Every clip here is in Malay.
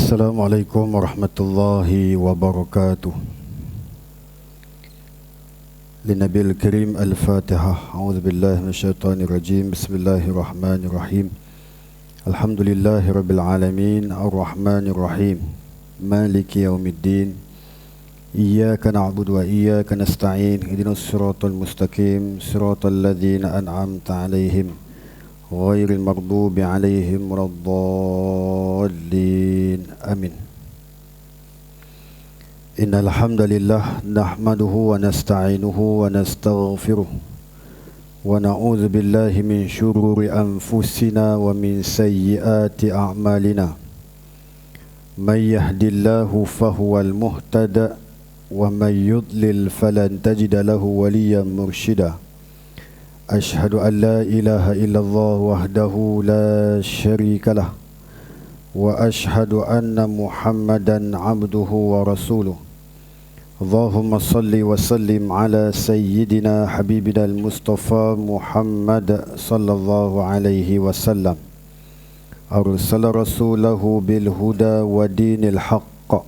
Assalamualaikum warahmatullahi wabarakatuh. Linabil Karim Al-Fatihah. A'udzu billahi minasyaitonir rajim. Bismillahirrahmanirrahim. Alhamdulillahi rabbil alamin, arrahmanir rahim, maliki yaumiddin. Iyyaka na'budu wa iyyaka nasta'in. Ihdinas siratal mustaqim, siratal ladzina an'amta 'alaihim ghairil maghdubi 'alaihim waladdallin. Amin. Innal hamdalillah nahmaduhu wa nasta'inuhu wa nastaghfiruh wa na'udzu billahi min shururi anfusina wa min sayyiati a'malina. May yahdillahu fahuwal muhtada wa may yudlil falan tajida lahu waliyyan mursyida. Ashhadu an la ilaha illallah wahdahu la syarika lah wa ashhadu anna Muhammadan abduhu wa rasuluh. Allahumma salli wa sallim ala sayyidina habibina al-Mustafa Muhammad sallallahu alaihi wasallam. Arsala rasulahu bil huda wa dinil haqq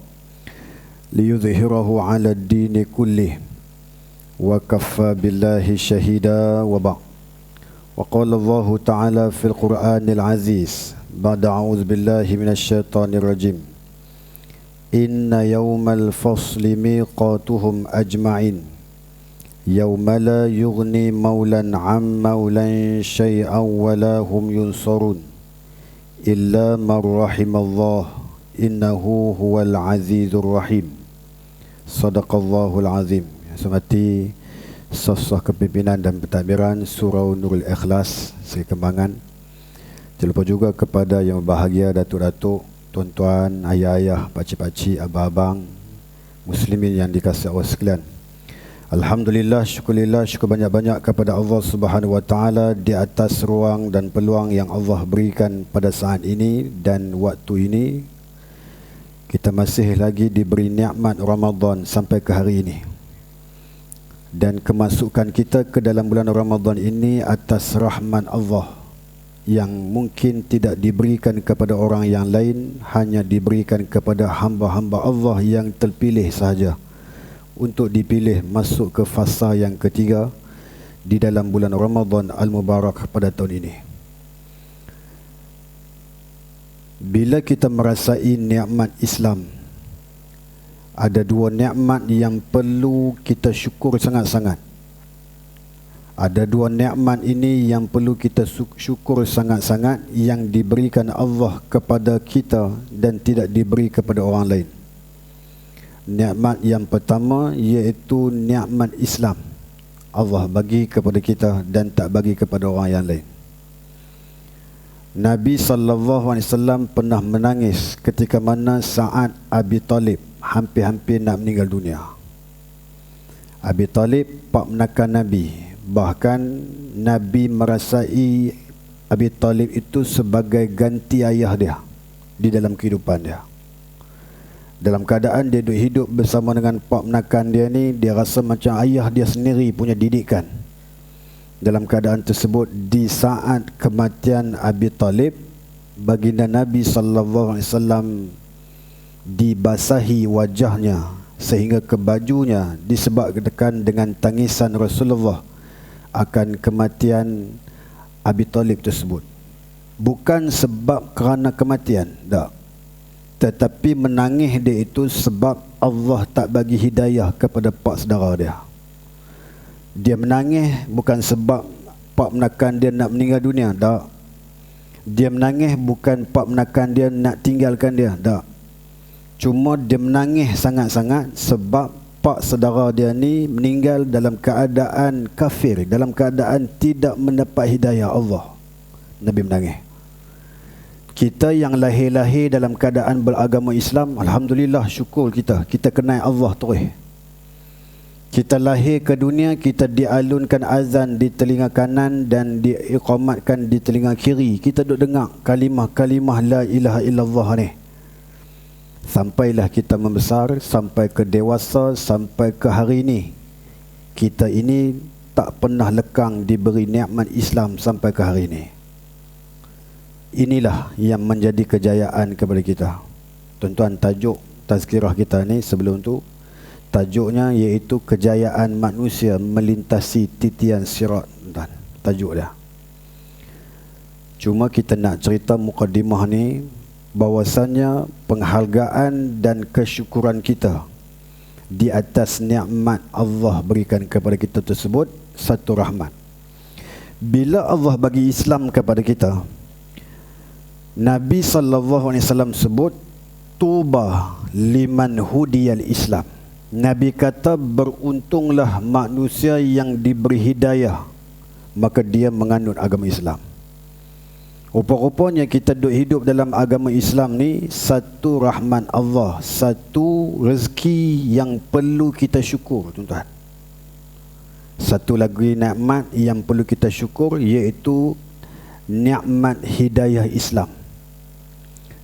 liyudhhirahu ala ad-din kullih wa kaffa billahi shahida wa ba'. Wa qala Allah ta'ala fil Qur'anil aziz ba'da a'udzu billahi minasy syaithanir rajim. Inna yawmal fasli miqatuhum ajma'in yawma la yughni maulan 'an maulan syai'an wa la hum yunsarun illa man rahimallah innahu huwal azizur rahim. Sadaqallahul azim. Semati sah kepimpinan dan pentadbiran Surau Nurul Ikhlas Seri Kembangan. Terlupa juga kepada yang berbahagia datuk-datuk, tuan-tuan, ayah-ayah, pakcik-pakcik, abang-abang, muslimin yang dikasihi Allah sekalian. Alhamdulillah, syukurillah, syukur banyak-banyak kepada Allah Subhanahu wa taala di atas ruang dan peluang yang Allah berikan pada saat ini dan waktu ini. Kita masih lagi diberi nikmat Ramadan sampai ke hari ini. Dan kemasukan kita ke dalam bulan Ramadan ini atas rahmat Allah yang mungkin tidak diberikan kepada orang yang lain, hanya diberikan kepada hamba-hamba Allah yang terpilih sahaja untuk dipilih masuk ke fasa yang ketiga di dalam bulan Ramadan Al-Mubarak pada tahun ini. Bila kita merasai nikmat Islam, ada dua nikmat yang perlu kita syukur sangat-sangat. Ada dua nikmat ini yang perlu kita syukur sangat-sangat yang diberikan Allah kepada kita dan tidak diberi kepada orang lain. Nikmat yang pertama iaitu nikmat Islam. Allah bagi kepada kita dan tak bagi kepada orang yang lain. Nabi SAW pernah menangis ketika mana saat Abi Talib hampir-hampir nak meninggal dunia. Abi Talib pak menakan Nabi. Bahkan Nabi merasai Abi Talib itu sebagai ganti ayah dia di dalam kehidupan dia. Dalam keadaan dia hidup bersama dengan pak menakan dia ni, dia rasa macam ayah dia sendiri punya didikan. Dalam keadaan tersebut, di saat kematian Abi Talib, baginda Nabi SAW dibasahi wajahnya sehingga ke bajunya disebabkan dengan tangisan Rasulullah akan kematian Abi Talib tersebut. Bukan sebab kerana kematian, tak. Tetapi menangis dia itu sebab Allah tak bagi hidayah kepada pak saudara dia. Dia menangis bukan sebab pak menakan dia nak meninggal dunia, tak. Dia menangis bukan pak menakan dia nak tinggalkan dia, tak. Cuma dia menangis sangat-sangat sebab pak saudara dia ni meninggal dalam keadaan kafir, dalam keadaan tidak mendapat hidayah Allah. Nabi menangis. Kita yang lahir-lahir dalam keadaan beragama Islam, alhamdulillah, syukur kita kenal Allah terus. Kita lahir ke dunia, kita dialunkan azan di telinga kanan dan diiqamatkan di telinga kiri. Kita duk dengar kalimah-kalimah la ilaha illallah ni. Sampailah kita membesar, sampai ke dewasa, sampai ke hari ini. Kita ini tak pernah lekang diberi nikmat Islam sampai ke hari ini. Inilah yang menjadi kejayaan kepada kita. Tuan-tuan, tajuk tazkirah kita ni sebelum tu, tajuknya iaitu kejayaan manusia melintasi titian sirat. Tuan, tajuk dia. Cuma kita nak cerita mukadimah ni, bahwasannya penghargaan dan kesyukuran kita di atas nikmat Allah berikan kepada kita tersebut satu rahmat. Bila Allah bagi Islam kepada kita, Nabi SAW sebut tuba liman hudiyal Islam. Nabi kata beruntunglah manusia yang diberi hidayah, maka dia menganut agama Islam. Rupa-rupanya kita hidup dalam agama Islam ni satu rahmat Allah, satu rezeki yang perlu kita syukur, tuan-tuan. Satu lagi nikmat yang perlu kita syukur, iaitu nikmat hidayah Islam.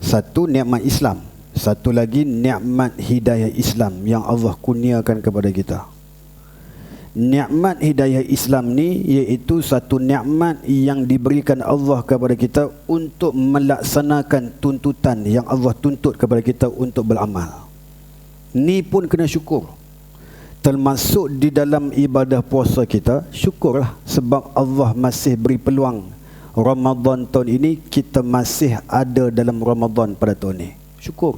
Satu nikmat Islam, satu lagi nikmat hidayah Islam yang Allah kurniakan kepada kita. Nikmat hidayah Islam ni iaitu satu nikmat yang diberikan Allah kepada kita untuk melaksanakan tuntutan yang Allah tuntut kepada kita untuk beramal. Ni pun kena syukur. Termasuk di dalam ibadah puasa kita, syukurlah sebab Allah masih beri peluang. Ramadan tahun ini kita masih ada dalam Ramadan pada tahun ni. Syukur.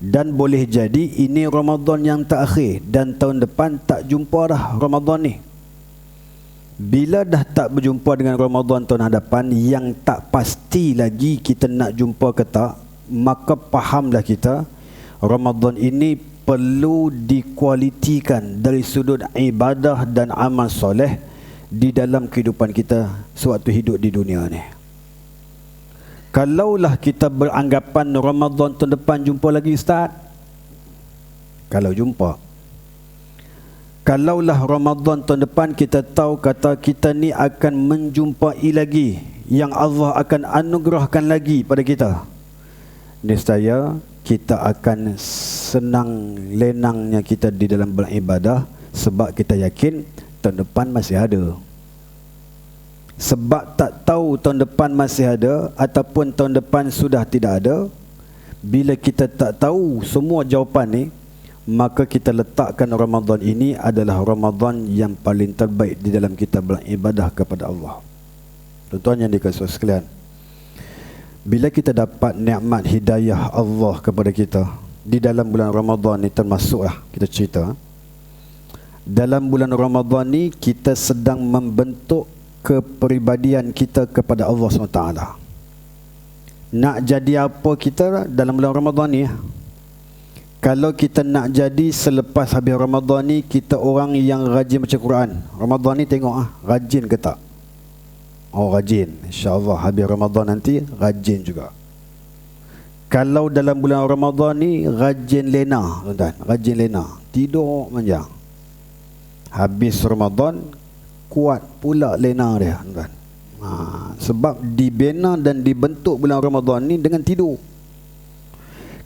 Dan boleh jadi ini Ramadan yang terakhir dan tahun depan tak jumpa dah Ramadan ni. Bila dah tak berjumpa dengan Ramadan tahun hadapan yang tak pasti lagi kita nak jumpa ke tak, maka fahamlah kita Ramadan ini perlu dikualitikan dari sudut ibadah dan amal soleh di dalam kehidupan kita sewaktu hidup di dunia ni. Kalaulah kita beranggapan Ramadan tahun depan jumpa lagi Ustaz, kalau jumpa. Kalaulah Ramadan tahun depan kita tahu kata kita ni akan menjumpai lagi, yang Allah akan anugerahkan lagi pada kita, nescaya kita akan senang lenangnya kita di dalam beribadah, sebab kita yakin tahun depan masih ada. Sebab tak tahu tahun depan masih ada ataupun tahun depan sudah tidak ada, bila kita tak tahu semua jawapan ni, maka kita letakkan Ramadan ini adalah Ramadan yang paling terbaik di dalam kita beribadah kepada Allah. Tuan-tuan yang dikasihi sekalian, bila kita dapat nikmat hidayah Allah kepada kita di dalam bulan Ramadan ni, termasuklah kita cerita, dalam bulan Ramadan ni kita sedang membentuk kepribadian kita kepada Allah SWT. Nak jadi apa kita dalam bulan Ramadan ni? Kalau kita nak jadi selepas habis Ramadan ni, kita orang yang rajin baca Quran. Ramadan ni tengok rajin ke tak? Oh, rajin. InsyaAllah habis Ramadan nanti rajin juga. Kalau dalam bulan Ramadan ni rajin lena, tuan-tuan, rajin lena, tidur panjang. Habis Ramadan kuat pula lena dia, tuan. Sebab dibina dan dibentuk bulan Ramadan ni dengan tidur.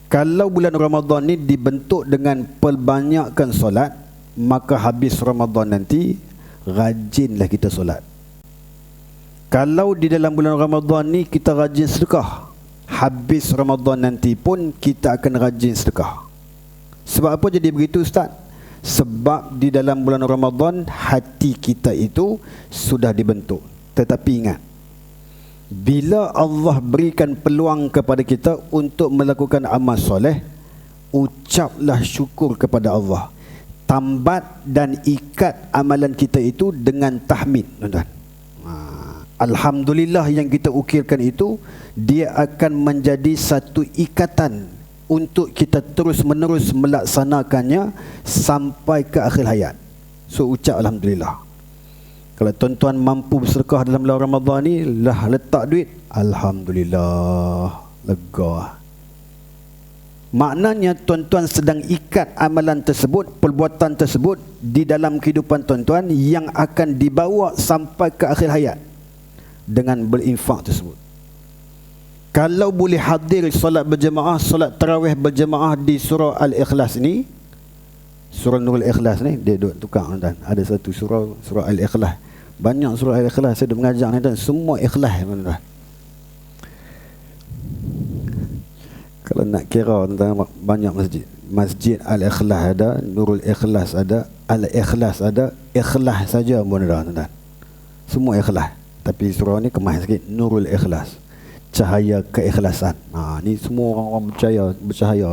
Kalau bulan Ramadan ni dibentuk dengan perbanyakkan solat, maka habis Ramadan nanti rajinlah kita solat. Kalau di dalam bulan Ramadan ni kita rajin sedekah, habis Ramadan nanti pun kita akan rajin sedekah. Sebab apa jadi begitu, Ustaz? Sebab di dalam bulan Ramadan hati kita itu sudah dibentuk. Tetapi ingat, bila Allah berikan peluang kepada kita untuk melakukan amal soleh, ucaplah syukur kepada Allah. Tambat dan ikat amalan kita itu dengan tahmid, tuan-tuan. Alhamdulillah yang kita ukirkan itu, dia akan menjadi satu ikatan untuk kita terus-menerus melaksanakannya sampai ke akhir hayat. So ucap Alhamdulillah. Kalau tuan-tuan mampu bersedekah dalam bulan Ramadan ni, lah letak duit, Alhamdulillah, lega. Maknanya tuan-tuan sedang ikat amalan tersebut, perbuatan tersebut di dalam kehidupan tuan-tuan yang akan dibawa sampai ke akhir hayat dengan berinfak tersebut. Kalau boleh hadir solat berjemaah, solat tarawih berjemaah di surah Al-Ikhlas ni, surah Nurul Ikhlas ni, dia duk tukar, tuan. Ada satu surah Al-Ikhlas. Banyak surah Al-Ikhlas saya dah mengajar ni, dan semua ikhlas, tuan. Kalau nak kira tentang banyak masjid. Masjid Al-Ikhlas ada, Nurul Ikhlas ada, Al-Ikhlas ada, Ikhlas saja pun ada, tuan-tuan. Semua ikhlas. Tapi surau ni kemas sikit, Nurul Ikhlas. Cahaya keikhlasan. Ni semua orang-orang bercahaya.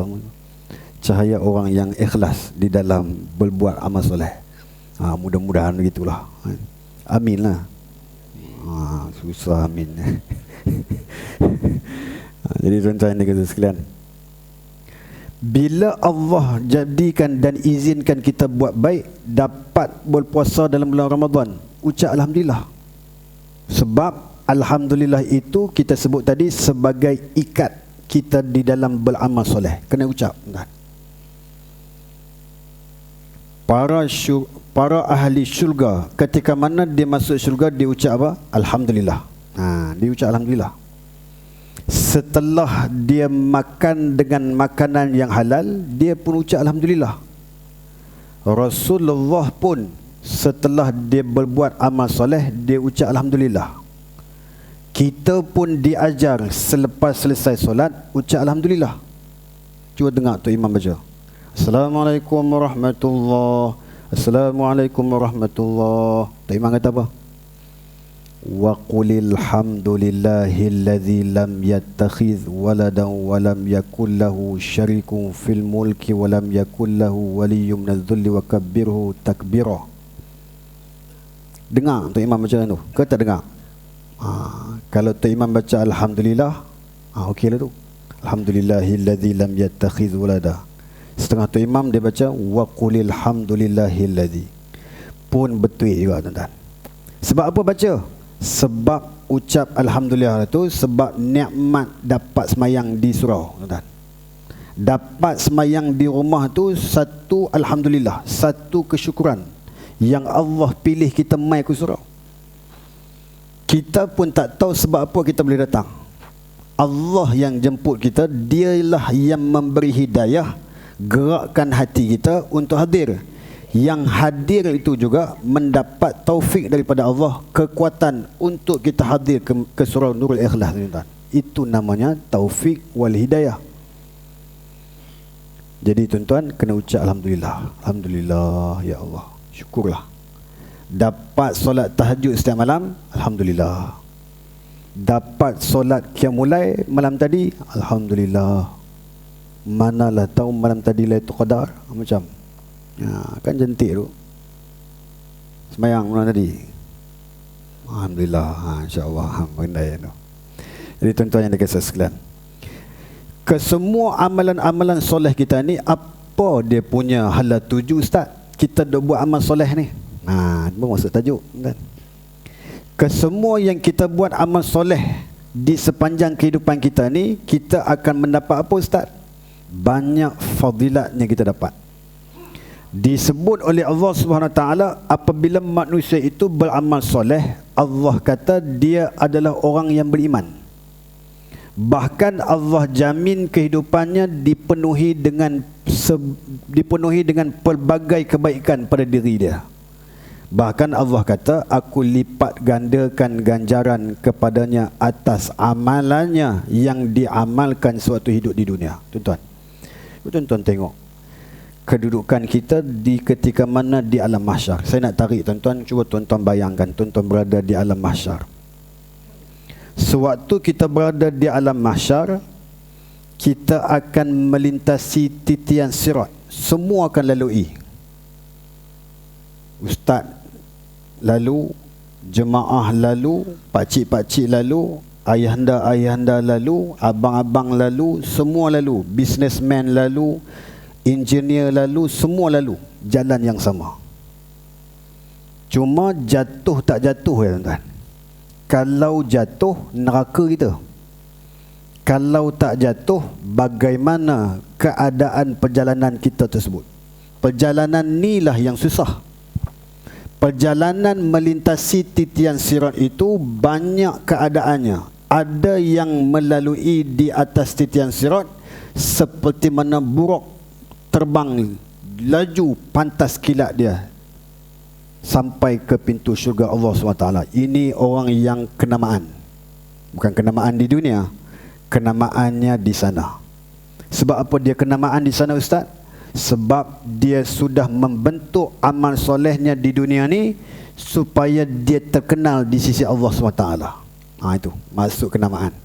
Cahaya orang yang ikhlas di dalam berbuat amal soleh. Mudah-mudahan begitulah. Amin lah. Susah amin. Jadi tuan-tuan dan puan sekalian, bila Allah jadikan dan izinkan kita buat baik, dapat berpuasa dalam bulan Ramadan, ucap Alhamdulillah. Sebab Alhamdulillah itu kita sebut tadi sebagai ikat kita di dalam beramal soleh. Kena ucap. Para ahli syurga, ketika mana dia masuk syurga, dia ucap apa? Alhamdulillah. Dia ucap Alhamdulillah. Setelah dia makan dengan makanan yang halal, dia pun ucap Alhamdulillah. Rasulullah pun setelah dia berbuat amal soleh, dia ucap Alhamdulillah. Kita pun diajar selepas selesai solat, ucap Alhamdulillah. Cuba dengar Tok Imam baca. Assalamualaikum warahmatullahi. Assalamualaikum warahmatullahi. Tok Imam kata apa? Wa qulil hamdulillahilladzi lam yattakhidh waladan wa lam yakul lahu syarikun fil mulki wa lam yakul lahu waliyyun minadh-dhulli wa kabbirhu takbira. Dengar Tok Imam baca tu. Kau tak dengar? Kalau Tok Imam baca alhamdulillah, okeylah tu. Alhamdulillahilladzi lam yattakhidh walada. Setengah Tok Imam dia baca wa qulil hamdulillahilladzi. Pun betul juga tuan-tuan. Sebab apa baca? Sebab ucap Alhamdulillah itu sebab nikmat dapat semayang di surau, tuan-tuan. Dapat semayang di rumah tu satu Alhamdulillah, satu kesyukuran yang Allah pilih kita mai ke surau. Kita pun tak tahu sebab apa kita boleh datang. Allah yang jemput kita, dialah yang memberi hidayah, gerakkan hati kita untuk hadir. Yang hadir itu juga mendapat taufik daripada Allah, kekuatan untuk kita hadir ke surau Nurul Ikhlas, tuan-tuan. Itu namanya taufik wal hidayah. Jadi tuan-tuan kena ucap Alhamdulillah. Alhamdulillah ya Allah, syukurlah. Dapat solat tahajud setiap malam, Alhamdulillah. Dapat solat qiyamul malam tadi, Alhamdulillah. Manalah tahu malam tadi Lailatul Qadar, macam kan cantik tu semayang malam tadi. Alhamdulillah, insya-Allah pandai tu. Jadi tuan-tuan yang dikasihi sekalian, kesemua amalan-amalan soleh kita ni, apa dia punya hala tuju ustaz kita dok buat amal soleh ni? Itu maksud tajuk kan. Kesemua yang kita buat amal soleh di sepanjang kehidupan kita ni, kita akan mendapat apa ustaz? Banyak fadilatnya kita dapat. Disebut oleh Allah Subhanahu Wa Taala, apabila manusia itu beramal soleh, Allah kata dia adalah orang yang beriman. Bahkan Allah jamin kehidupannya dipenuhi dengan pelbagai kebaikan pada diri dia. Bahkan Allah kata, aku lipat gandakan ganjaran kepadanya atas amalannya yang diamalkan suatu hidup di dunia. Tuan-tuan tengok kedudukan kita di ketika mana di alam mahsyar. Saya nak tarik tuan-tuan, cuba tuan-tuan bayangkan tuan-tuan berada di alam mahsyar. Sewaktu kita berada di alam mahsyar, kita akan melintasi titian sirat. Semua akan lalui. Ustaz lalu, jemaah lalu, pakcik-pakcik lalu, ayahanda-ayahanda lalu, abang-abang lalu, semua lalu, businessman lalu, engineer lalu, semua lalu, jalan yang sama. Cuma jatuh tak jatuh ya tuan-tuan. Kalau jatuh, neraka kita. Kalau tak jatuh, bagaimana keadaan perjalanan kita tersebut? Perjalanan inilah yang susah. Perjalanan melintasi titian sirat itu banyak keadaannya. Ada yang melalui di atas titian sirat seperti mana buruk terbang laju pantas kilat dia sampai ke pintu syurga Allah SWT. Ini orang yang kenamaan. Bukan kenamaan di dunia, kenamaannya di sana. Sebab apa dia kenamaan di sana Ustaz? Sebab dia sudah membentuk amal solehnya di dunia ni supaya dia terkenal di sisi Allah SWT. Itu masuk kenamaan.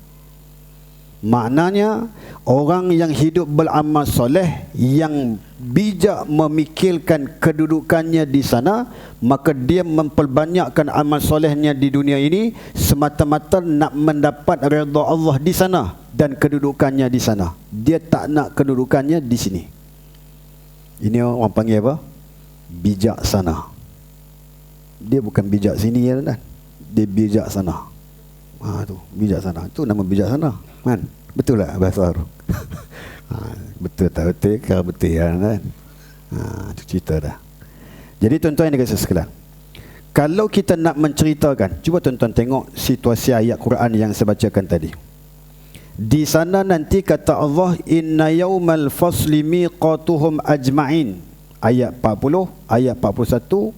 Maknanya orang yang hidup beramal soleh, yang bijak memikirkan kedudukannya di sana, maka dia memperbanyakkan amal solehnya di dunia ini semata-mata nak mendapat redha Allah di sana dan kedudukannya di sana. Dia tak nak kedudukannya di sini. Ini orang panggil apa? Bijaksana. Dia bukan bijak sini ya kan? Dia bijak sana. Tu bijaksana. Itu nama bijaksana. Kan? Betul tak bahasa baru? Betul tak betul? Kalau betul ya kan? Itu cerita dah. Jadi tuan-tuan yang dikasih sekalian, kalau kita nak menceritakan, cuba tuan-tuan tengok situasi ayat Quran yang saya bacakan tadi. Di sana nanti kata Allah, inna yaumal fasli miqatuhum ajma'in. Ayat 40, ayat 41,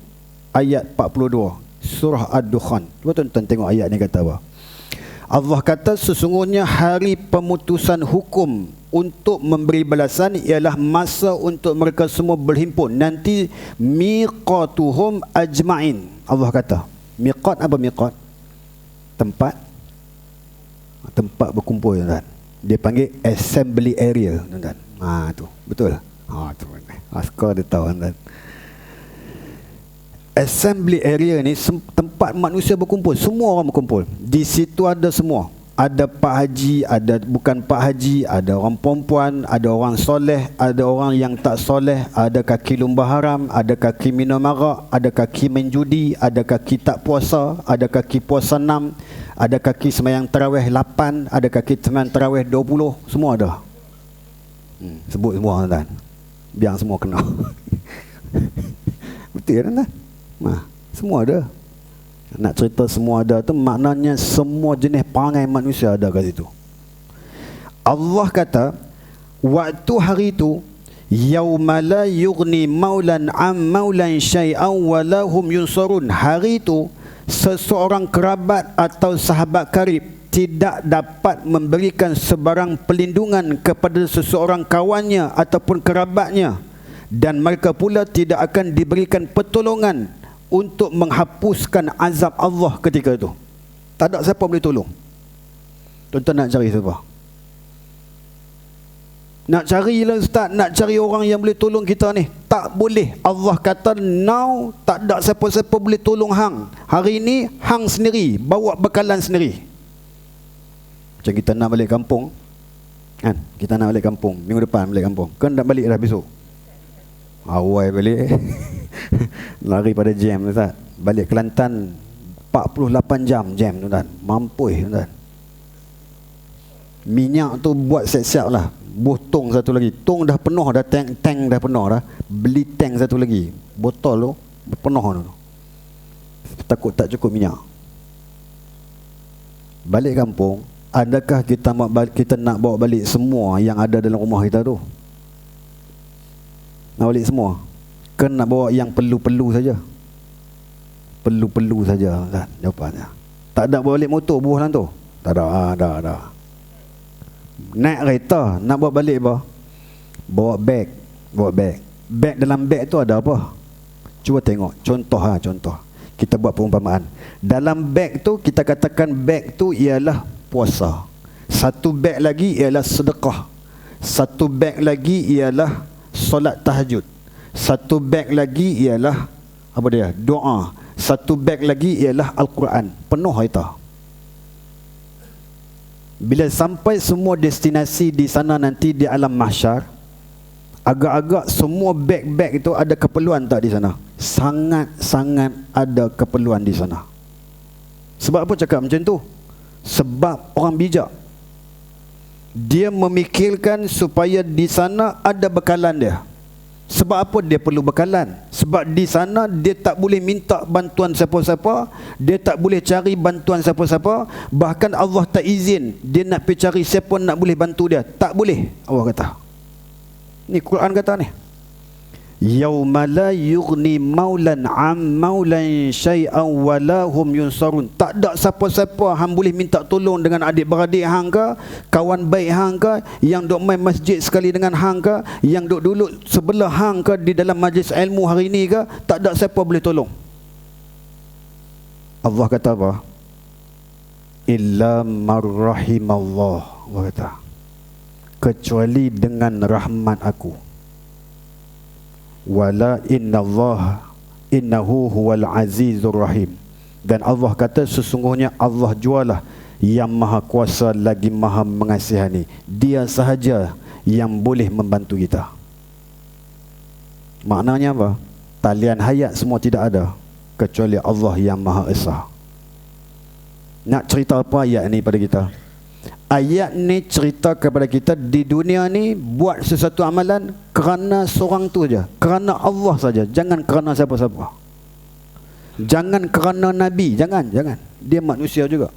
ayat 42 surah Ad-Dukhan. Cuba tuan-tuan tengok ayat ni kata apa. Allah kata sesungguhnya hari pemutusan hukum untuk memberi balasan ialah masa untuk mereka semua berhimpun. Nanti miqatuhum ajma'in. Allah kata, miqat apa miqat? Tempat berkumpul tuan-tuan. Dia panggil assembly area tuan-tuan. Tu betul. Tu askar dia tahu tuan-tuan. Assembly area ni tempat manusia berkumpul, semua orang berkumpul. Di situ ada semua. Ada pak haji, ada bukan pak haji, ada orang perempuan, ada orang soleh, ada orang yang tak soleh, ada kaki lumba haram, ada kaki minum arak, ada kaki main judi, ada kaki tak puasa, ada kaki puasa 6, ada kaki sembahyang tarawih 8, ada kaki sembahyang tarawih 20, semua ada. Sebut semua tuan-tuan. Biar semua kenal. Betul kan tuan? Semua ada. Nak cerita semua ada tu maknanya semua jenis perangai manusia ada kat situ. Allah kata waktu hari itu yauma la yughni maulan am maulan syai'an wa lahum yunsarun. Hari itu seseorang kerabat atau sahabat karib tidak dapat memberikan sebarang pelindungan kepada seseorang kawannya ataupun kerabatnya, dan mereka pula tidak akan diberikan pertolongan untuk menghapuskan azab Allah ketika itu. Tak ada siapa boleh tolong. Tuan-tuan nak cari siapa? Nak carilah Ustaz, nak cari orang yang boleh tolong kita ni. Tak boleh. Allah kata now tak ada siapa-siapa boleh tolong hang. Hari ini hang sendiri bawa bekalan sendiri. Macam kita nak balik kampung kan? Kita nak balik kampung minggu depan, balik kampung. Kan nak balik dah besok. Awal balik. Lari pada jam tuan. Balik Kelantan 48 jam tuan. Mampus tuan. Minyak tu buat siap-siap lah. Botong satu lagi. Tong dah penuh dah, tank dah penuh dah. Beli tank satu lagi. Botol tu penuh tu. Takut tak cukup minyak. Balik kampung, adakah kita nak bawa balik semua yang ada dalam rumah kita tu? Nak balik semua? Kan nak bawa yang perlu-perlu saja. Perlu-perlu saja kan jawapannya. Tak ada bawa balik motor buah dalam tu? Tak ada. Ada. Naik kereta nak bawa balik apa? Bawa beg. Beg dalam beg tu ada apa? Cuba tengok. Contoh. Kita buat perumpamaan. Dalam beg tu kita katakan beg tu ialah puasa. Satu beg lagi ialah sedekah. Satu beg lagi ialah solat tahajud. Satu beg lagi ialah apa dia? Doa. Satu beg lagi ialah Al-Quran. Penuh harta. Bila sampai semua destinasi di sana nanti di alam mahsyar, agak-agak semua beg-beg itu ada keperluan tak di sana? Sangat-sangat ada keperluan di sana. Sebab apa cakap macam tu? Sebab orang bijak. Dia memikirkan supaya di sana ada bekalan dia. Sebab apa dia perlu bekalan? Sebab di sana dia tak boleh minta bantuan siapa-siapa, dia tak boleh cari bantuan siapa-siapa, bahkan Allah tak izin dia nak pergi cari siapa nak boleh bantu dia. Tak boleh, Allah kata. Ni Quran kata ni. Yauma la yughni maulan am maulan syai'an wala hum yunsarun. Tak ada siapa-siapa hang boleh minta tolong dengan adik-beradik hang ke, kawan baik hang ke, yang duk main masjid sekali dengan hang ke, yang duk duduk sebelah hang ke di dalam majlis ilmu hari ini ke, tak ada siapa boleh tolong. Allah kata apa? Illa marrahimallah. Allah kata, kecuali dengan rahmat aku. Wala innallaha innahu huwal azizur rahim. Dan Allah kata sesungguhnya Allah jualah yang maha kuasa lagi maha mengasihani. Dia sahaja yang boleh membantu kita. Maknanya apa? Talian hayat semua tidak ada kecuali Allah yang maha esa. Nak cerita apa ayat ni pada kita? Ayat ni cerita kepada kita di dunia ni buat sesuatu amalan kerana seorang tu je, kerana Allah saja, jangan kerana siapa-siapa. Jangan kerana Nabi, jangan. Dia manusia juga.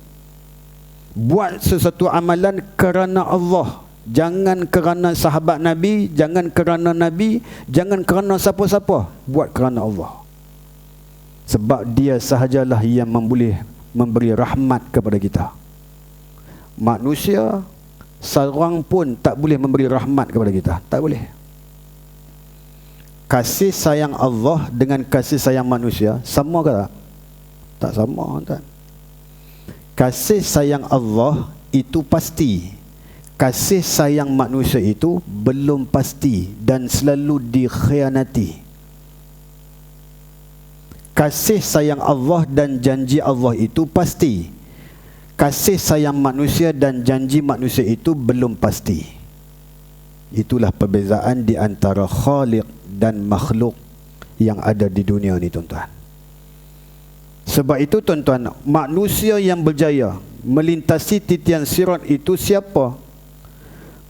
Buat sesuatu amalan kerana Allah, jangan kerana sahabat Nabi, jangan kerana Nabi, jangan kerana siapa-siapa. Buat kerana Allah. Sebab dia sahajalah yang boleh memberi rahmat kepada kita. Manusia seorang pun tak boleh memberi rahmat kepada kita. Tak boleh. Kasih sayang Allah dengan kasih sayang manusia sama ke tak? Tak sama, tak? Kasih sayang Allah itu pasti. Kasih sayang manusia itu belum pasti dan selalu dikhianati. Kasih sayang Allah dan janji Allah itu pasti. Kasih sayang manusia dan janji manusia itu belum pasti. Itulah perbezaan di antara khaliq dan makhluk yang ada di dunia ni, tuan-tuan. Sebab itu, tuan-tuan, manusia yang berjaya melintasi titian sirat itu siapa?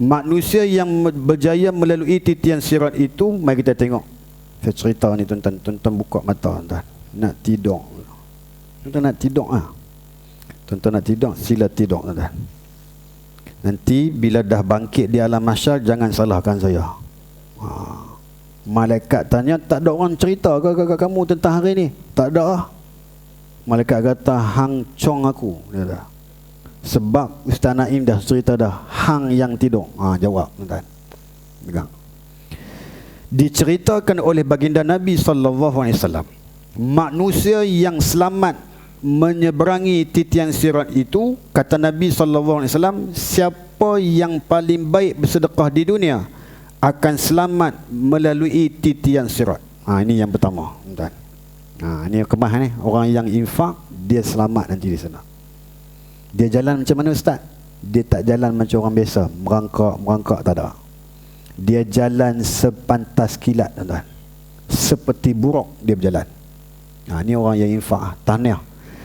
Manusia yang berjaya melalui titian sirat itu, mari kita tengok. Saya cerita ni, tuan-tuan. Tuan-tuan buka mata, tuan-tuan. Nak tidur. Tuan-tuan nak tidur ah. Tuan-tuan nak tidur, sila tidur, tuan-tuan. Nanti bila dah bangkit di alam mahsyar, jangan salahkan saya. Malaikat tanya, tak ada orang cerita ke kamu tentang hari ni? Tak ada. Malaikat kata, hang cong aku. Dia kata. Sebab Ustaz Naim dah cerita dah, hang yang tidur. Jawab, tuan-tuan. Pegang. Diceritakan oleh baginda Nabi SAW, manusia yang selamat menyeberangi titian sirat itu, kata Nabi SAW, siapa yang paling baik bersedekah di dunia akan selamat melalui titian sirat. Ini yang pertama, tuan. Ini kemah ni, orang yang infak dia selamat nanti di sana. Dia jalan macam mana, Ustaz? Dia tak jalan macam orang biasa, merangkak tak ada. Dia jalan sepantas kilat, tuan. Seperti buruk dia berjalan. Ini orang yang infak. Tahniah.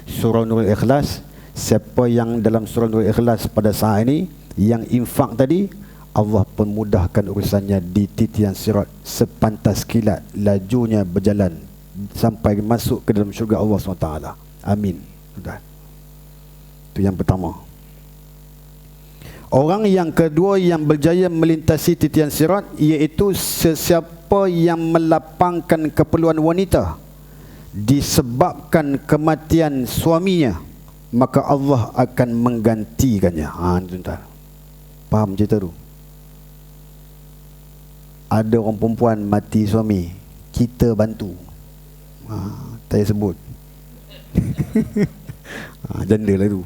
Surah Nurul Ikhlas, siapa yang dalam surah Nurul Ikhlas pada saat ini yang infak tadi, Allah permudahkan urusannya di titian sirat sepantas kilat, lajunya berjalan sampai masuk ke dalam syurga Allah SWT. Amin. Itu yang pertama. Orang yang kedua yang berjaya melintasi titian sirat, iaitu sesiapa yang melapangkan keperluan wanita disebabkan kematian suaminya, maka Allah akan menggantikannya. Tuan-tuan, faham cerita tu? Ada orang perempuan mati suami, kita bantu. Tak payah sebut. Janda lah tu.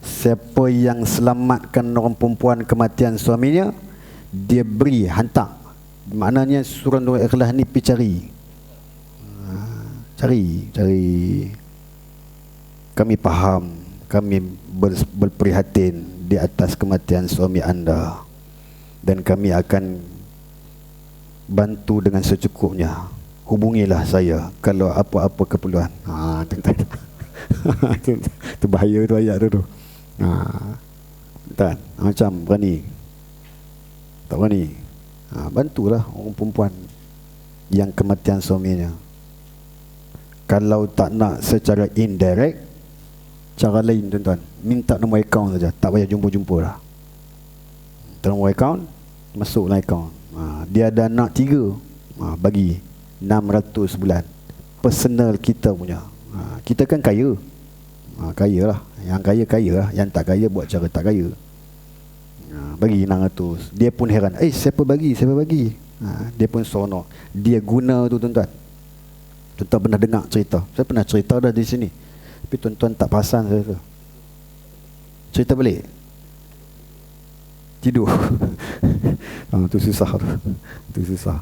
Siapa yang selamatkan orang perempuan kematian suaminya, dia beri, hantar. Maknanya surah Nurul Ikhlas ni pergi cari. Kami faham, kami berprihatin di atas kematian suami anda, dan kami akan bantu dengan secukupnya. Hubungilah saya kalau apa-apa keperluan. Itu bahaya tu ayat tu. Tuan, macam berani, tak berani, bantulah orang perempuan yang kematian suaminya. Kalau tak nak secara indirect, cara lain, tuan-tuan, minta nombor akaun saja, tak payah jumpa-jumpa lah. Nombor akaun, masuklah akaun. Dia ada anak 3, Bagi 600 bulan. Personal kita punya. Kita kan kaya. Kaya lah. Yang kaya lah. Yang tak kaya buat cara tak kaya. Bagi 600. Dia pun heran, siapa bagi? Dia pun seronok. Dia guna tu tuan-tuan. Tuan-tuan pernah dengar cerita. Saya pernah cerita dah di sini, tapi tuan-tuan tak perasan saya tu. Cerita balik. Tidur. Tu susah tu. Tu susah.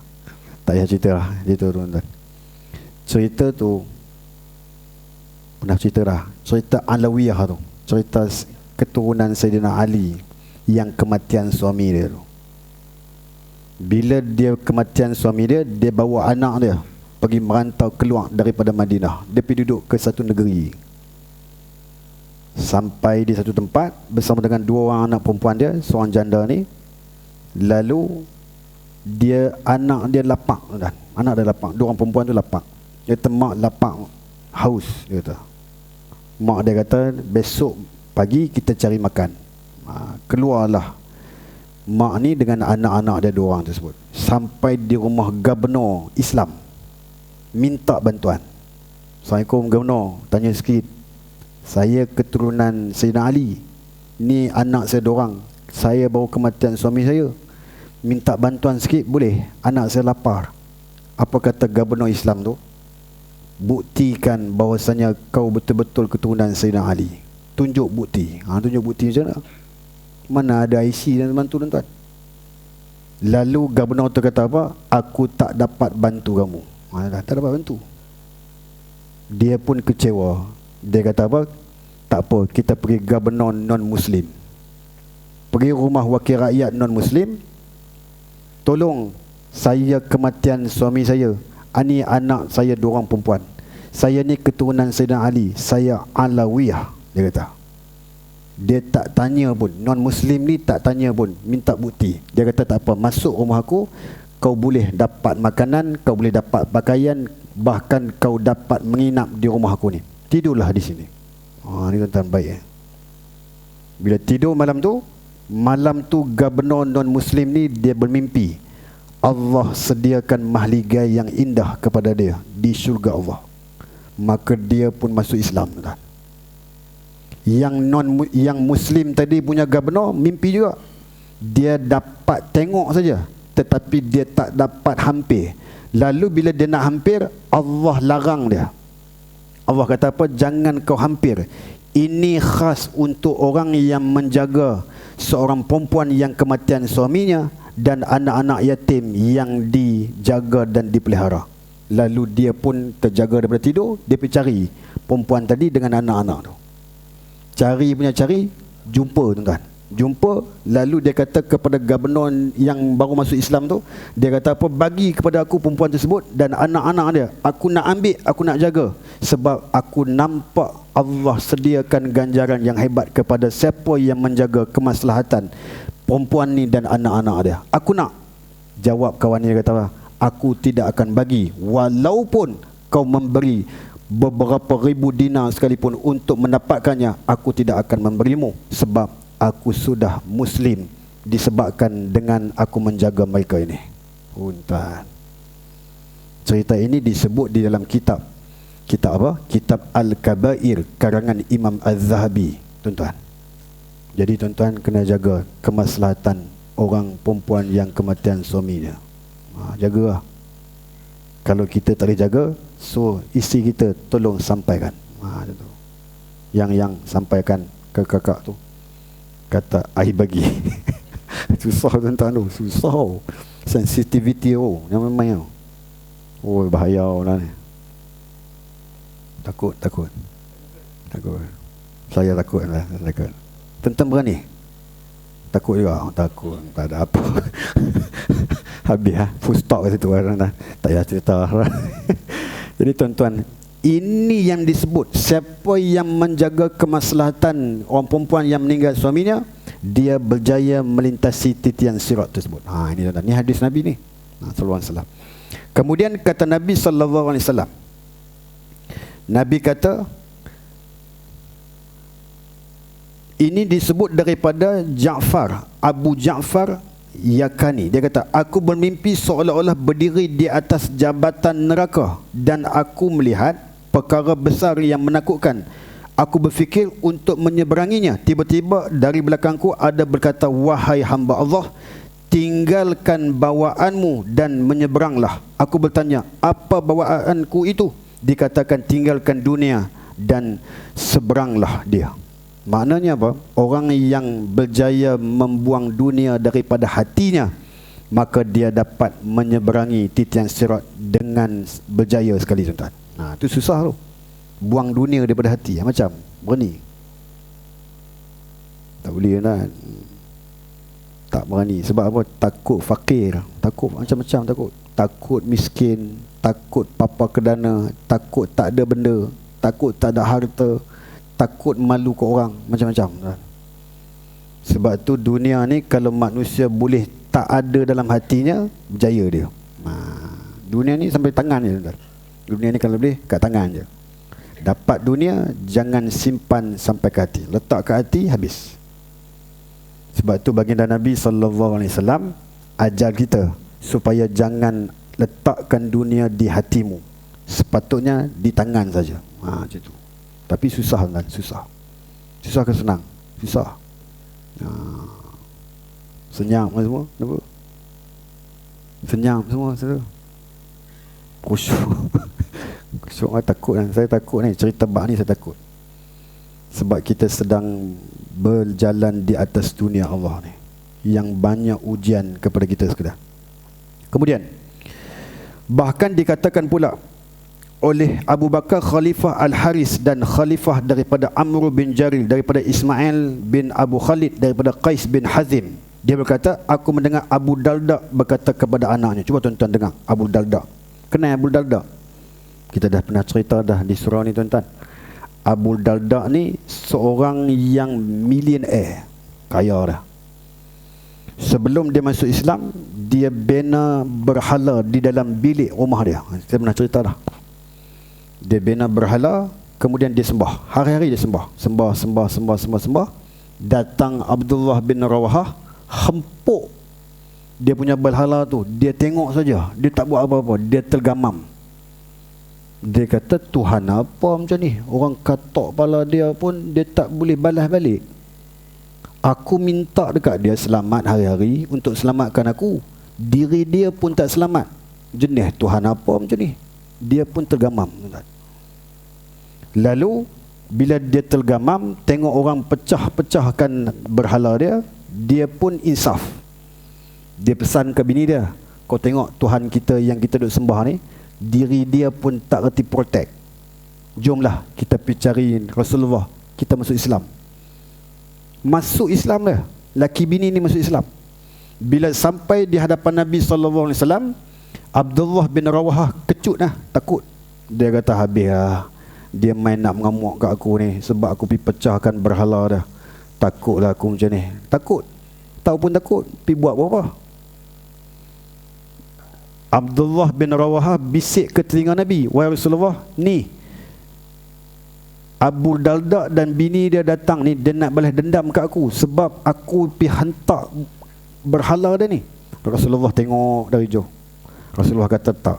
Tak payah cerita lah. Cerita tuan-tuan. Cerita tu pernah cerita dah. Cerita Alawiyah tu. Cerita keturunan Sayyidina Ali yang kematian suami dia tu. Bila dia kematian suami dia, dia bawa anak dia pergi merantau keluar daripada Madinah. Dia pergi duduk ke satu negeri. Sampai di satu tempat bersama dengan 2 orang anak perempuan dia, seorang janda ni. Lalu anak dia lapak, dan anak dia lapak, 2 orang perempuan tu lapak. Dia kata, mak lapak, haus, dia kata. Mak dia kata, besok pagi kita cari makan. Keluarlah mak ni dengan anak-anak dia 2 orang tersebut. Sampai di rumah Gubernur Islam, minta bantuan. Assalamualaikum Gubernur, tanya sikit. Saya keturunan Sayyidina Ali. Ni anak saya 2 orang. Saya baru kematian suami saya. Minta bantuan sikit boleh? Anak saya lapar. Apa kata Gubernur Islam tu? Buktikan bahawasanya kau betul-betul keturunan Sayyidina Ali. Tunjuk bukti. Tunjuk bukti macam mana? Mana ada IC dan bantu tuan-tuan. Lalu Gubernur tu kata apa? Aku tak dapat bantu kamu. Tak dapat bantu. Dia pun kecewa. Dia kata apa? Tak apa, kita pergi Gubernur non-Muslim. Pergi rumah wakil rakyat non-Muslim. Tolong, saya kematian suami saya. Ini anak saya 2 orang perempuan. Saya ni keturunan Sayyidina Ali. Saya Alawiyah. Dia kata. Dia tak tanya pun. Non-Muslim ni tak tanya pun. Minta bukti. Dia kata tak apa, masuk rumah aku, kau boleh dapat makanan, kau boleh dapat pakaian, bahkan kau dapat menginap di rumah aku ni. Tidurlah di sini. Ni tuan-tuan baik. Bila tidur malam tu Gubernur non-Muslim ni dia bermimpi Allah sediakan mahligai yang indah kepada dia di syurga Allah. Maka dia pun masuk Islam, tuan. Yang Muslim tadi punya Gubernur mimpi juga. Dia dapat tengok saja, tetapi dia tak dapat hampir. Lalu bila dia nak hampir, Allah larang dia. Allah kata apa? Jangan kau hampir. Ini khas untuk orang yang menjaga seorang perempuan yang kematian suaminya dan anak-anak yatim yang dijaga dan dipelihara. Lalu dia pun terjaga daripada tidur. Dia pergi cari perempuan tadi dengan anak-anak tu. Cari, jumpa tuan-tuan. Jumpa, lalu dia kata kepada Gubernur yang baru masuk Islam tu, dia kata apa? Bagi kepada aku perempuan tersebut dan anak-anak dia. Aku nak ambil, aku nak jaga. Sebab aku nampak Allah sediakan ganjaran yang hebat kepada siapa yang menjaga kemaslahatan perempuan ni dan anak-anak dia. Aku nak. Jawab kawan dia kata apa? Aku tidak akan bagi walaupun kau memberi beberapa ribu dinar sekalipun untuk mendapatkannya. Aku tidak akan memberimu sebab aku sudah Muslim disebabkan dengan aku menjaga mereka ini. Tuan, cerita ini disebut di dalam kitab apa? Kitab Al-Kabair karangan Imam Az-Zahabi, tuan-tuan. Jadi tuan-tuan kena jaga kemaslahatan orang perempuan yang kematian suaminya. Jagalah. Kalau kita tak boleh jaga, so isteri kita tolong sampaikan. Yang sampaikan ke kakak tu, kata I bagi. Susah tuan-tuan tu, susah. Sensitivity yang memang bahaya lah ni. Takut. Saya takut lah. Tuan-tuan berani? Takut juga. Takut, tak ada apa. Habis full stop kat situ. Tak payah cerita. Jadi tuan-tuan, ini yang disebut siapa yang menjaga kemaslahatan orang perempuan yang meninggal suaminya, dia berjaya melintasi titian sirat tersebut. Ini tuan-tuan, ni hadis Nabi ni. Sallallahu alaihi wasallam. Kemudian kata Nabi sallallahu alaihi wasallam, Nabi kata, ini disebut daripada Ja'far, Abu Ja'far yakani, dia kata, aku bermimpi seolah-olah berdiri di atas jabatan neraka dan aku melihat perkara besar yang menakutkan. Aku berfikir untuk menyeberanginya. Tiba-tiba dari belakangku ada berkata, wahai hamba Allah, tinggalkan bawaanmu dan menyeberanglah. Aku bertanya, apa bawaanku itu? Dikatakan, tinggalkan dunia dan seberanglah dia. Maknanya apa? Orang yang berjaya membuang dunia daripada hatinya, maka dia dapat menyeberangi titian sirat dengan berjaya sekali, tuan-tuan. Itu susah tu. Buang dunia daripada hati. Macam berani? Tak boleh, kan? Tak berani. Sebab apa? Takut fakir, takut macam-macam, takut miskin, takut papa kedana, takut tak ada benda, takut tak ada harta, takut malu ke orang, macam-macam. Sebab tu dunia ni kalau manusia boleh tak ada dalam hatinya, berjaya dia. Dunia ni sampai tangan je, tuan. Dunia ni kalau boleh kat tangan je. Dapat dunia, jangan simpan sampai ke hati. Letak ke hati, habis. Sebab tu baginda Nabi SAW ajar kita supaya jangan letakkan dunia di hatimu. Sepatutnya di tangan saja. Macam tu. Tapi susah, kan? Susah ke senang? Susah. Senyap semua. Kenapa? Senyap semua. Khusyuk. Khusyuk, takut kan? Saya takut ni. Cerita bab ni saya takut. Sebab kita sedang berjalan di atas dunia Allah ni, yang banyak ujian kepada kita sekalian. Kemudian bahkan dikatakan pula oleh Abu Bakar Khalifah Al-Haris dan Khalifah daripada Amr bin Jaril, daripada Ismail bin Abu Khalid, daripada Qais bin Hazim. Dia berkata, aku mendengar Abu Darda berkata kepada anaknya. Cuba tuan-tuan dengar Abu Darda. Kenal Abu Darda? Kita dah pernah cerita dah di surau ni, tuan-tuan. Abu Darda ni seorang yang millionaire, kaya dah. Sebelum dia masuk Islam, dia bina berhala di dalam bilik rumah dia. Saya pernah cerita dah. Dia bina berhala, kemudian dia sembah. Hari-hari dia sembah. Sembah. Datang Abdullah bin Rawahah, hempuk dia punya berhala tu. Dia tengok saja, dia tak buat apa-apa. Dia tergamam. Dia kata, Tuhan apa macam ni? Orang katok kepala dia pun dia tak boleh balas balik. Aku minta dekat dia selamat hari-hari untuk selamatkan aku. Diri dia pun tak selamat. Jenis Tuhan apa macam ni? Dia pun tergamam. Lalu bila dia tergamam, tengok orang pecah-pecahkan berhala dia, dia pun insaf. Dia pesan ke bini dia, kau tengok Tuhan kita yang kita duk sembah ni, diri dia pun tak reti protect. Jomlah kita pergi cari Rasulullah, kita masuk Islam. Masuk Islam dah. Laki bini ni masuk Islam. Bila sampai di hadapan Nabi SAW, Abdullah bin Rawahah kecut dah, takut. Dia kata, habis lah, dia main nak mengamuk kat aku ni sebab aku pergi pecahkan berhala dah. Takutlah aku macam ni. Takut. Tahu pun takut, pergi buat apa-apa. Abdullah bin Rawahah bisik ke telinga Nabi, wahai Rasulullah, ni Abu Darda dan bini dia datang ni, dia nak balas dendam kat aku sebab aku pergi hantar berhala dia ni. Rasulullah tengok dari jauh. Rasulullah kata, tak,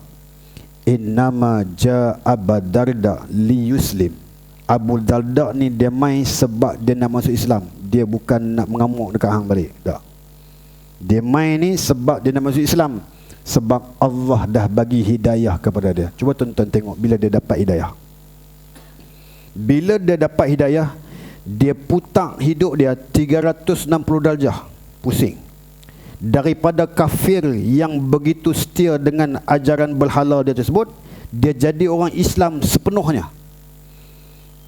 innama ja'a Abu Darda li yuslim. Abu Darda ni dia main sebab dia nak masuk Islam. Dia bukan nak mengamuk dekat hang balik. Tak. Dia main ni sebab dia nak masuk Islam, sebab Allah dah bagi hidayah kepada dia. Cuba tuan-tuan tengok bila dia dapat hidayah. Bila dia dapat hidayah, dia putar hidup dia 360 darjah pusing. Daripada kafir yang begitu setia dengan ajaran berhala dia tersebut, dia jadi orang Islam sepenuhnya.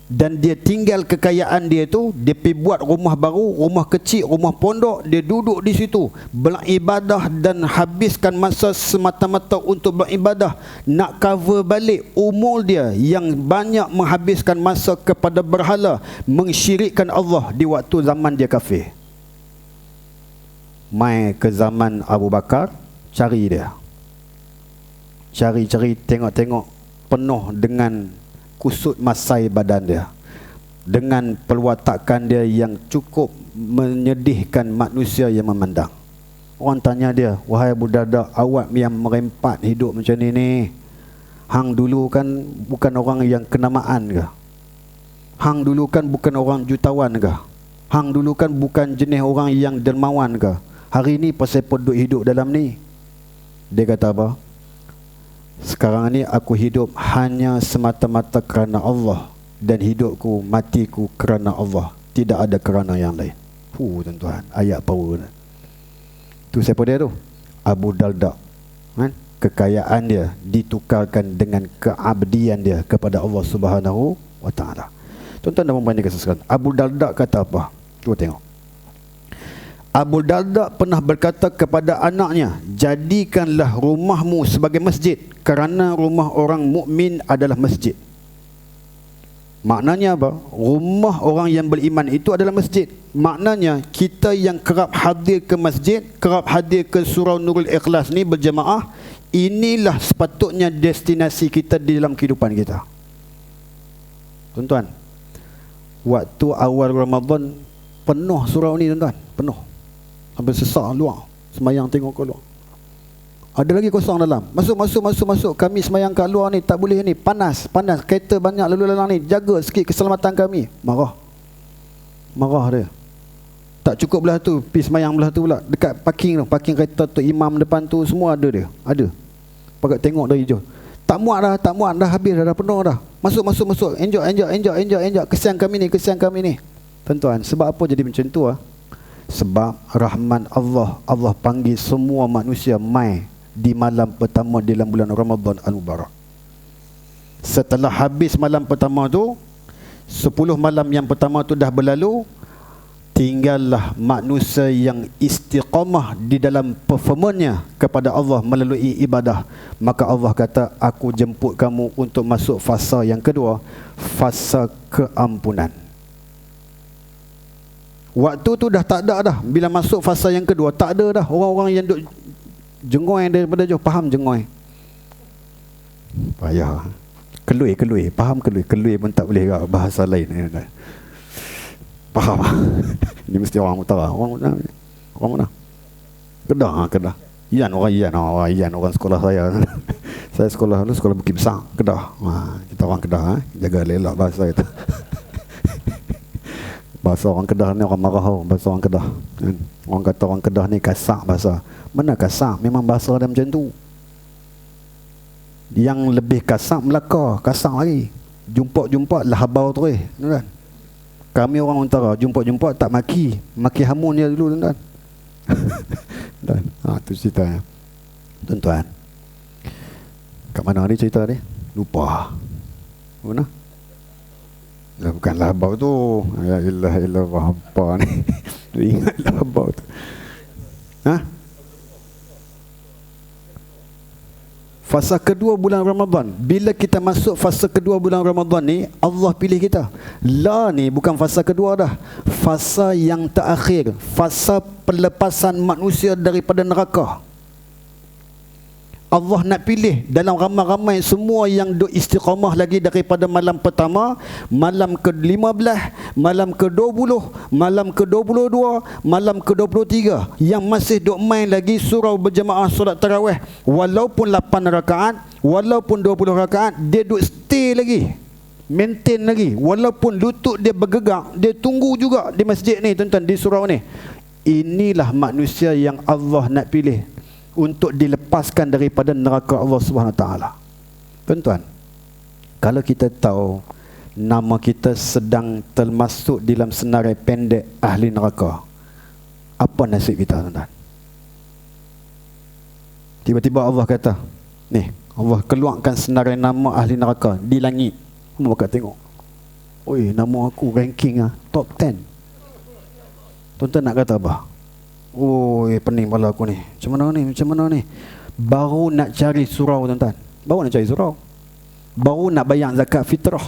Dan dia tinggal kekayaan dia tu, dia pergi buat rumah baru, rumah kecil, rumah pondok, dia duduk di situ beribadah dan habiskan masa semata-mata untuk beribadah, nak cover balik umur dia yang banyak menghabiskan masa kepada berhala, mensyirikkan Allah di waktu zaman dia kafir. Mai ke zaman Abu Bakar, cari dia, cari-cari, tengok-tengok, penuh dengan kusut masai badan dia, dengan perwatakan dia yang cukup menyedihkan manusia yang memandang. Orang tanya dia, wahai Abu Darda, awak yang merempat hidup macam ni, hang dulu kan bukan orang yang kenamaan ke? Hang dulu kan bukan orang jutawan ke? Hang dulu kan bukan jenis orang yang dermawan ke? Hari ni pasal duk hidup dalam ni? Dia kata apa? Sekarang ni aku hidup hanya semata-mata kerana Allah, dan hidupku, matiku kerana Allah, tidak ada kerana yang lain. Tuan-tuan, ayat power. Tu siapa dia tu? Abu Darda. Kan? Kekayaan dia ditukarkan dengan keabdian dia kepada Allah Subhanahu wa taala. Tuan-tuan dan puan-puan sekalian, Abu Darda kata apa? Cuba tengok. Abu Darda pernah berkata kepada anaknya, jadikanlah rumahmu sebagai masjid, kerana rumah orang mukmin adalah masjid. Maknanya apa? Rumah orang yang beriman itu adalah masjid. Maknanya kita yang kerap hadir ke masjid, kerap hadir ke surau Nurul Ikhlas ni berjemaah, inilah sepatutnya destinasi kita di dalam kehidupan kita. Tuan-tuan, waktu awal Ramadan penuh surau ni tuan-tuan, penuh. Sampai sesak luar, semayang tengok ke luar. Ada lagi kosong dalam. Masuk. Kami semayang kat luar ni, tak boleh ni. Panas. Kereta banyak lalu lalang ni. Jaga sikit keselamatan kami. Marah dia. Tak cukup belah tu, pergi semayang belah tu pula. Dekat parking tu, parking kereta tu, imam depan tu, semua ada dia. Ada. Pakat tengok dari jauh. Tak muat dah habis dah penuh dah. Masuk. Enjoy. Kesian kami ni. Tuan-tuan, sebab apa jadi macam tu Sebab rahman Allah. Allah panggil semua manusia mai di malam pertama dalam bulan Ramadan Al-Mubarak. Setelah habis malam pertama tu, 10 malam yang pertama tu dah berlalu, tinggallah manusia yang istiqamah di dalam performanya kepada Allah melalui ibadah. Maka Allah kata, aku jemput kamu untuk masuk fasa yang kedua, fasa keampunan. Waktu tu dah tak ada dah. Bila masuk fasa yang kedua, tak ada dah orang-orang yang duk jengoi daripada jauh. Faham jengoi? Payah. Kelui. Faham kelui? Kelui pun tak boleh ke bahasa lain. Faham? Ini mesti orang utara. Orang mana? Kedah. Iyan, orang sekolah saya. Saya sekolah Bukit Besar, Kedah. Kita orang Kedah, jaga elok bahasa itu. Bahasa orang Kedah ni orang marah bahasa orang Kedah. Orang kata orang Kedah ni kasar bahasa. Mana kasar? Memang bahasa dia macam tu. Yang lebih kasar Melaka, kasar lagi. Jumpa lah habau terus, kan? Kami orang utara jumpa tak maki hamun dia dulu, tuan-tuan. Dan tu ceritanya. Tuan-tuan, kat mana dia cerita dia? Lupa. Mana? Bukanlah habau tu. Ya ilah apa ni. Tu ingatlah habau tu. Fasa kedua bulan Ramadan. Bila kita masuk fasa kedua bulan Ramadan ni, Allah pilih kita. Ni bukan fasa kedua dah. Fasa yang terakhir. Fasa pelepasan manusia daripada neraka. Allah nak pilih dalam ramai-ramai semua yang duk istiqamah lagi daripada malam pertama, malam ke-15, malam ke-20, malam ke-22, malam ke-23, yang masih duk main lagi surau berjemaah solat tarawih. Walaupun 8 rakaat, walaupun 20 rakaat, dia duk stay lagi, maintain lagi. Walaupun lutut dia bergerak, dia tunggu juga di masjid ni, tuan-tuan, di surau ni. Inilah manusia yang Allah nak pilih untuk dilepaskan daripada neraka Allah Subhanahu Wa Taala. Tuan-tuan, kalau kita tahu nama kita sedang termasuk dalam senarai pendek ahli neraka, apa nasib kita, tuan-tuan? Tiba-tiba Allah kata, ni, Allah keluarkan senarai nama ahli neraka di langit. Kamu bakal tengok, oi, nama aku ranking top 10. Tuan-tuan nak kata apa? Pening kepala aku ni. Macam mana ni? Baru nak cari surau, tuan-tuan. Baru nak bayar zakat fitrah.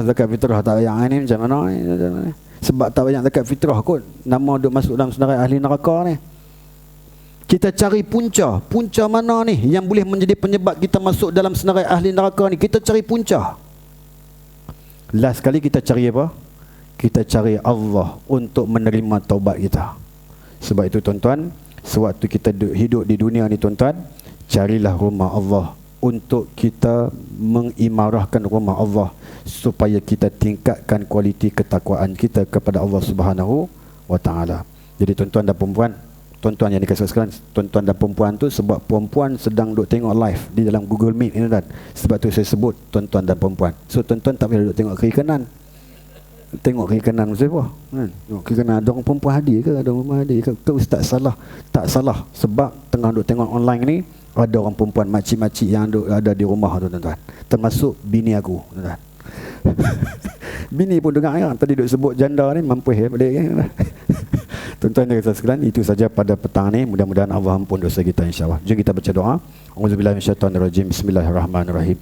Zakat fitrah tak bayar ni, macam mana ni? Sebab tak bayar zakat fitrah kot, nama duk masuk dalam senarai ahli neraka ni. Kita cari punca mana ni yang boleh menjadi penyebab kita masuk dalam senarai ahli neraka ni. Kita cari punca. Last kali kita cari apa? Kita cari Allah untuk menerima taubat kita. Sebab itu tuan-tuan, sewaktu kita hidup di dunia ni tuan-tuan, carilah rumah Allah untuk kita mengimarahkan rumah Allah, supaya kita tingkatkan kualiti ketakwaan kita kepada Allah Subhanahu wa taala. Jadi tuan-tuan dan perempuan, tuan-tuan yang dikasih sekalian, tuan-tuan dan perempuan tu, sebab perempuan sedang duk tengok live di dalam Google Meet ni kan. Sebab tu saya sebut tuan-tuan dan perempuan. So tuan-tuan tak boleh duk tengok kiri kanan. Tengok kiri kanan mesti apa? Kan? Tengok kiri kanan, ada orang perempuan hadir ke? Ada orang perempuan hadir ke? Ke ustaz salah? Tak salah. Sebab tengah duk tengok online ni, ada orang perempuan makcik-makcik yang ada di rumah tu tuan-tuan. Termasuk bini aku tuan-tuan. Bini pun dengar kan? Tadi duk sebut janda ni mampu balik kan? Tuan-tuan dan puan-puan sekalian, itu saja pada petang ni. Mudah-mudahan Allah ampun dosa kita insya-Allah. Jom kita baca doa. Auzubillahi minasyaitonirrajim. Bismillahirrahmanirrahim.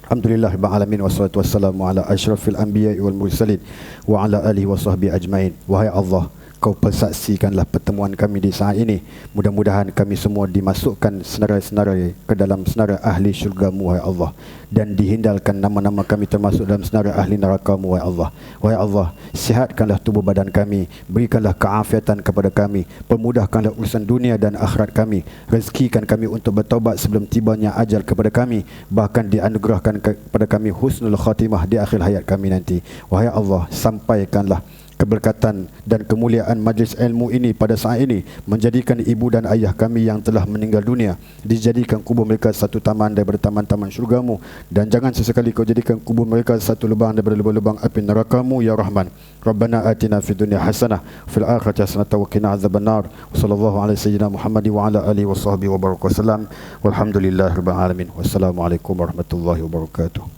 Alhamdulillahirabbil alamin wassalatu wassalamu ala asyrafil anbiya'i wal mursalin wa ala alihi wasahbihi ajmain. Wahai Allah, Kau persaksikanlah pertemuan kami di saat ini. Mudah-mudahan kami semua dimasukkan senarai-senarai ke dalam senarai ahli syurga-Mu, wahai Allah, dan dihindarkan nama-nama kami termasuk dalam senarai ahli neraka-Mu, wahai Allah. Wahai Allah, sihatkanlah tubuh badan kami, berikanlah keafiatan kepada kami, permudahkanlah urusan dunia dan akhirat kami, rezekikan kami untuk bertaubat sebelum tibanya ajal kepada kami, bahkan dianugerahkan kepada kami husnul khatimah di akhir hayat kami nanti. Wahai Allah, sampaikanlah keberkatan dan kemuliaan majlis ilmu ini pada saat ini, menjadikan ibu dan ayah kami yang telah meninggal dunia, dijadikan kubur mereka satu taman daripada taman-taman syurga-Mu, dan jangan sesekali Kau jadikan kubur mereka satu lubang daripada lubang-lubang api neraka-Mu, ya Rahman. Rabbana atina fid dunya hasanah fil akhirati hasanah wa qina azabannar. Sallallahu alaihi sayyidina Muhammad wa ala alihi wasahbihi wa baraka wasallam. Walhamdulillahirabbil alamin. Wassalamualaikum warahmatullahi wabarakatuh.